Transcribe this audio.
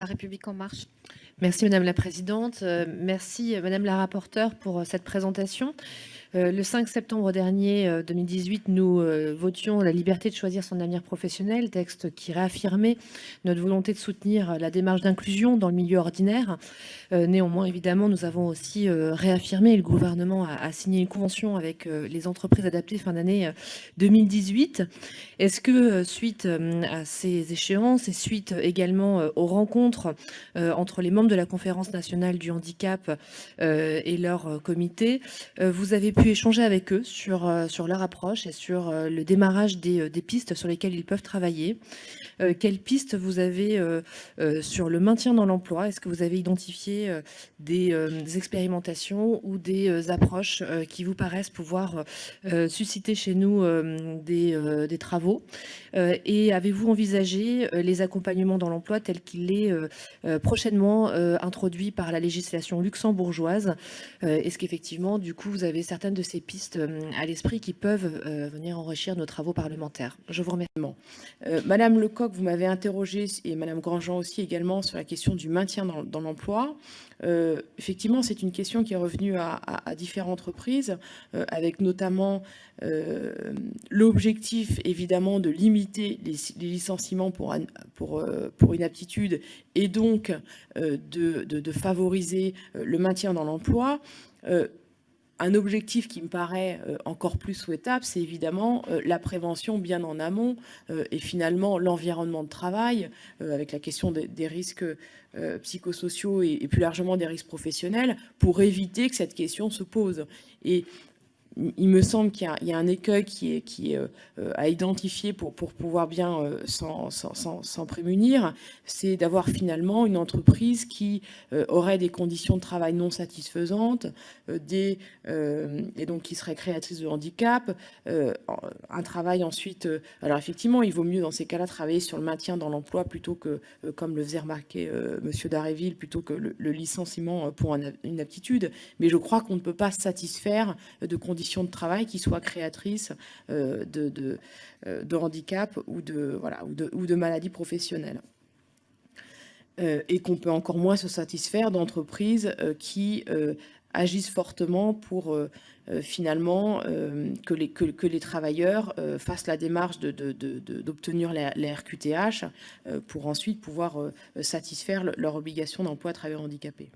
La République en marche. Merci Madame la Présidente. Merci Madame la rapporteure pour cette présentation. Le 5 septembre dernier, 2018, nous votions la liberté de choisir son avenir professionnel, texte qui réaffirmait notre volonté de soutenir la démarche d'inclusion dans le milieu ordinaire. Néanmoins, évidemment, nous avons aussi réaffirmé, le gouvernement a signé une convention avec les entreprises adaptées fin d'année 2018. Est-ce que suite à ces échéances et suite également aux rencontres entre les membres de la Conférence nationale du handicap et leur comité, vous avez pu échanger avec eux sur leur approche et sur le démarrage des pistes sur lesquelles ils peuvent travailler? Quelles pistes vous avez sur le maintien dans l'emploi? Est-ce que vous avez identifié des expérimentations ou des approches qui vous paraissent pouvoir susciter chez nous des travaux? Et avez-vous envisagé les accompagnements dans l'emploi tel qu'il est prochainement introduit par la législation luxembourgeoise? Est-ce qu'effectivement, du coup, vous avez certaines de ces pistes à l'esprit qui peuvent venir enrichir nos travaux parlementaires? Je vous remercie. Madame Lecoq, vous m'avez interrogée, et Madame Grandjean aussi également, sur la question du maintien dans l'emploi. Effectivement, c'est une question qui est revenue à différentes reprises, avec notamment l'objectif évidemment de limiter les licenciements pour inaptitude et donc de favoriser le maintien dans l'emploi. Un objectif qui me paraît encore plus souhaitable, c'est évidemment la prévention bien en amont et finalement l'environnement de travail avec la question des risques psychosociaux et plus largement des risques professionnels pour éviter que cette question se pose. Et il me semble qu'il y a un écueil qui est à identifier pour pouvoir bien s'en prémunir, c'est d'avoir finalement une entreprise qui aurait des conditions de travail non satisfaisantes, et donc qui serait créatrice de handicap, un travail ensuite. Alors effectivement, il vaut mieux dans ces cas-là travailler sur le maintien dans l'emploi plutôt que, comme le faisait remarquer Monsieur Dharréville, plutôt que le licenciement pour une aptitude. Mais je crois qu'on ne peut pas se satisfaire de conditions de travail qui soient créatrices de handicap ou de maladies professionnelles. Et qu'on peut encore moins se satisfaire d'entreprises qui agissent fortement pour finalement que les travailleurs fassent la démarche d'obtenir la RQTH pour ensuite pouvoir satisfaire leur obligation d'emploi à travailleurs handicapés.